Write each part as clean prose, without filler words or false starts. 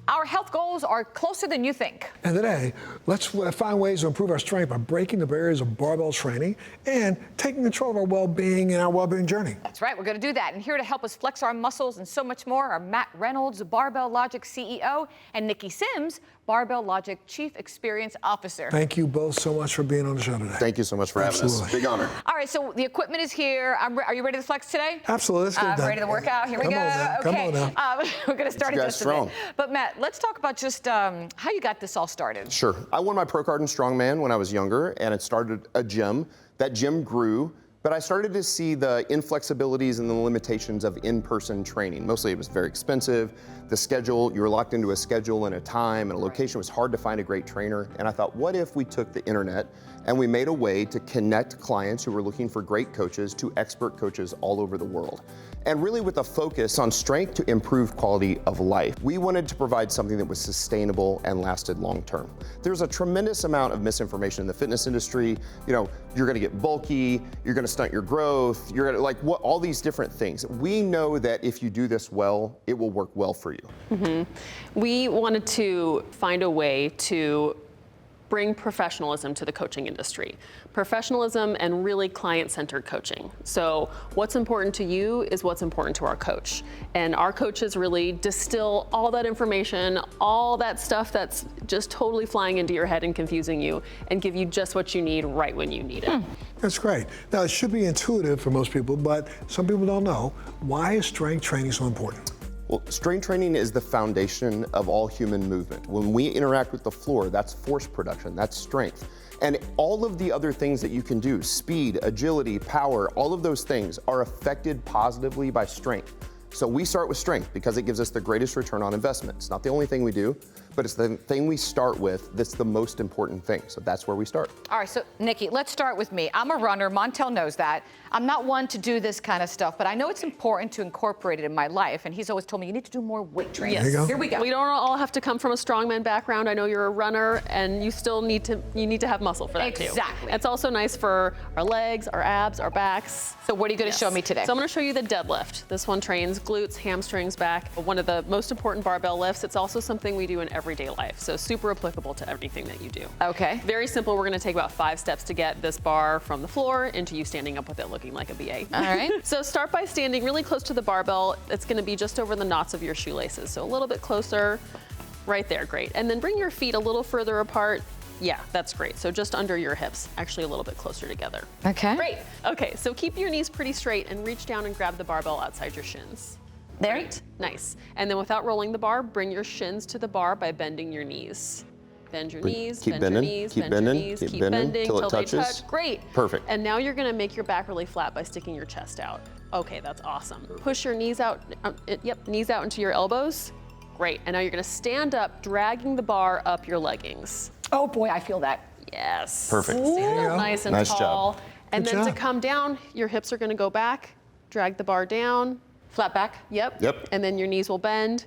Our health goals are closer than you think. And today, let's find ways to improve our strength by breaking the barriers of barbell training and taking control of our well-being and our well-being journey. That's right, we're going to do that. And here to help us flex our muscles and so much more are Matt Reynolds, Barbell Logic CEO, and Nikki Sims, Barbell Logic Chief Experience Officer. Thank you both so much for being on the show today. Thank you so much for having us. Big honor. All right, so the equipment is here. Are you ready to flex today? Absolutely. Let's get it done. Ready to work out? Here we go. Now. Okay. Come on now. We're going to start in just a minute. But Matt, let's talk about just how you got this all started. Sure. I won my pro card in strongman when I was younger, and it started a gym. That gym grew, but I started to see the inflexibilities and the limitations of in-person training. Mostly it was very expensive. The schedule, you were locked into a schedule and a time and a location. It was hard to find a great trainer. And I thought, what if we took the internet and we made a way to connect clients who were looking for great coaches to expert coaches all over the world? And really with a focus on strength to improve quality of life. We wanted to provide something that was sustainable and lasted long term. There's a tremendous amount of misinformation in the fitness industry. You know, you're gonna get bulky, you're gonna stunt your growth, you're gonna all these different things. We know that if you do this well, it will work well for you. Mm-hmm. We wanted to find a way to bring professionalism to the coaching industry. Professionalism and really client-centered coaching. So what's important to you is what's important to our coach. And our coaches really distill all that information, all that stuff that's just totally flying into your head and confusing you, and give you just what you need right when you need it. That's great. Now, it should be intuitive for most people, but some people don't know. Why is strength training so important? Well, strength training is the foundation of all human movement. When we interact with the floor, that's force production, that's strength. And all of the other things that you can do, speed, agility, power, all of those things are affected positively by strength. So we start with strength because it gives us the greatest return on investment. It's not the only thing we do, but it's the thing we start with that's the most important thing. So that's where we start. All right, so Nikki, let's start with me. I'm a runner, Montel knows that. I'm not one to do this kind of stuff, but I know it's important to incorporate it in my life. And he's always told me, you need to do more weight training. Yes. Here we go. We don't all have to come from a strongman background. I know you're a runner and you still need to have muscle for that too. Exactly. It's also nice for our legs, our abs, our backs. So what are you going to show me today? So I'm going to show you the deadlift. This one trains glutes, hamstrings, back. One of the most important barbell lifts. It's also something we do in everyday life. So super applicable to everything that you do. Okay. Very simple. We're going to take about 5 steps to get this bar from the floor into you standing up with it looking like a BA. All right. So start by standing really close to the barbell. It's going to be just over the knots of your shoelaces. So a little bit closer, right there, great. And then bring your feet a little further apart. Yeah, that's great. So just under your hips, actually a little bit closer together. Okay. Great. Okay, so keep your knees pretty straight and reach down and grab the barbell outside your shins. There. Great. Nice. And then without rolling the bar, bring your shins to the bar by bending your knees. Bend your knees, keep bend bending, your knees, keep bend bending, your knees, keep keep bending bending till it till they touches. touch. Great. Perfect. And now you're gonna make your back really flat by sticking your chest out. Okay, that's awesome. Push your knees out, knees out into your elbows. Great. And now you're gonna stand up, dragging the bar up your leggings. Oh boy, I feel that. Yes. Perfect. Stand up nice and Nice tall. job. And Good then job. to come down, your hips are gonna go back, drag the bar down. Flat back. Yep. And then your knees will bend.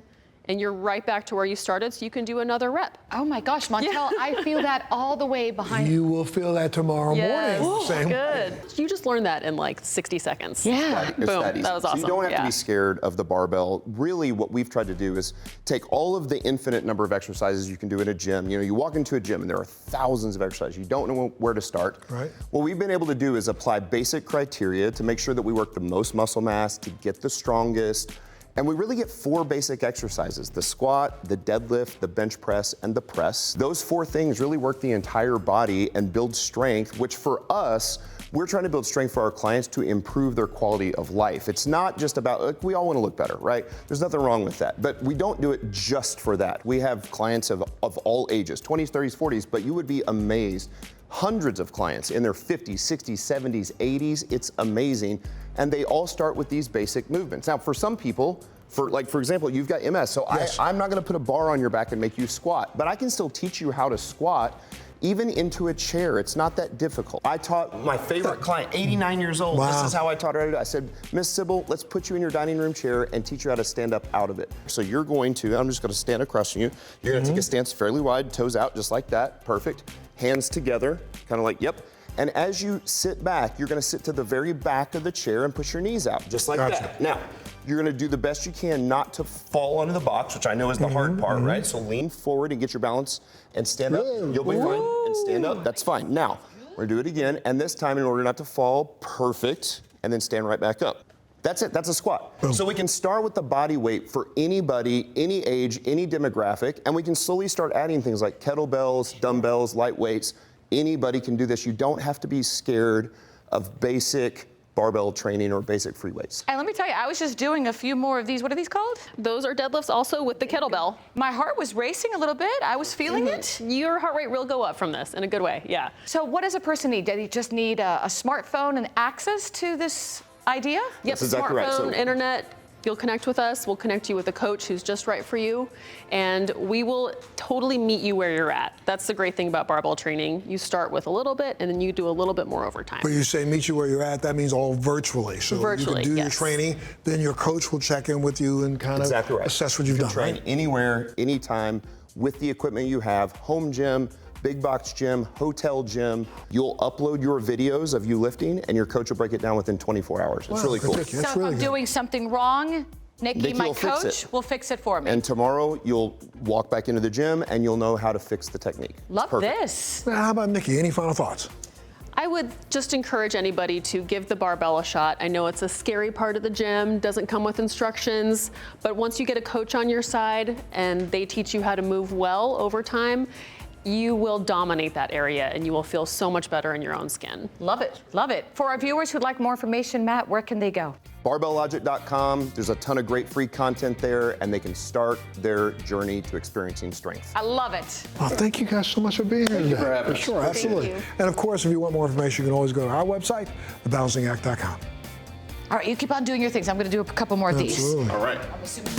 And you're right back to where you started, so you can do another rep. Oh my gosh, Montel, I feel that all the way behind. You will feel that tomorrow morning. Same way. Good. You just learned that in like 60 seconds. Yeah. It's Boom. that easy. That was awesome. So you don't have to Yeah. be scared of the barbell. Really, what we've tried to do is take all of the infinite number of exercises you can do in a gym. You know, you walk into a gym and there are thousands of exercises. You don't know where to start. Right. What we've been able to do is apply basic criteria to make sure that we work the most muscle mass, to get the strongest. And we really get 4 basic exercises: the squat, the deadlift, the bench press, and the press. Those 4 things really work the entire body and build strength, which for us, we're trying to build strength for our clients to improve their quality of life. It's not just about, like, we all want to look better, right? There's nothing wrong with that, but we don't do it just for that. We have clients of all ages, 20s, 30s, 40s, but you would be amazed. Hundreds of clients in their 50s, 60s, 70s, 80s. It's amazing. And they all start with these basic movements. Now, for some people, for example, you've got MS, so Yes. I'm not gonna put a bar on your back and make you squat, but I can still teach you how to squat even into a chair. It's not that difficult. I taught my favorite client, 89 years old. Wow. This is how I taught her how to do it. I said, Miss Sybil, let's put you in your dining room chair and teach you how to stand up out of it. So you're going to, I'm just gonna stand across from you. You're gonna take a stance fairly wide, toes out, just like that. Perfect. Hands together, kind of like, yep. And as you sit back, you're gonna sit to the very back of the chair and push your knees out, just like Gotcha. that. Now, you're gonna do the best you can not to fall onto the box, which I know is the hard part, right? So lean forward and get your balance and stand up. You'll be fine. And stand up, that's fine. Now, we're gonna do it again, and this time, in order not to fall, perfect, and then stand right back up. That's it, that's a squat. So we can start with the body weight for anybody, any age, any demographic, and we can slowly start adding things like kettlebells, dumbbells, light weights. Anybody can do this. You don't have to be scared of basic barbell training or basic free weights. And let me tell you, I was just doing a few more of these. What are these called? Those are deadlifts also with the kettlebell. My heart was racing a little bit. I was feeling it. Your heart rate will go up from this in a good way, yeah. So what does a person need? Do they just need a smartphone and access to this idea? Yep, That's exactly right. smartphone, So- internet, you'll connect with us. We'll connect you with a coach who's just right for you. And we will totally meet you where you're at. That's the great thing about barbell training. You start with a little bit and then you do a little bit more over time. But you say meet you where you're at, that means all virtually. So Virtually, you can do your yes. training, then your coach will check in with you and kind Exactly of right. assess what you've You done, can train right? anywhere, anytime, with the equipment you have, home gym, big box gym, hotel gym. You'll upload your videos of you lifting, and your coach will break it down within 24 hours. It's really cool. ridiculous. That's so really if I'm good. doing something wrong, Nikki, Nikki my will fix coach, it. will fix it for me. And tomorrow, you'll walk back into the gym, and you'll know how to fix the technique. It's Love perfect. this. Now, how about Nikki? Any final thoughts? I would just encourage anybody to give the barbell a shot. I know it's a scary part of the gym, doesn't come with instructions, but once you get a coach on your side and they teach you how to move well over time, you will dominate that area and you will feel so much better in your own skin. Love it. Love it. For our viewers who'd like more information, Matt, where can they go? Barbelllogic.com. There's a ton of great free content there, and they can start their journey to experiencing strength. I love it. Well, thank you guys so much for being here today. for having us. Sure, absolutely. you. And of course, if you want more information, you can always go to our website, thebalancingact.com. All right, you keep on doing your things. I'm going to do a couple more of these. Absolutely. All right. I'm assuming.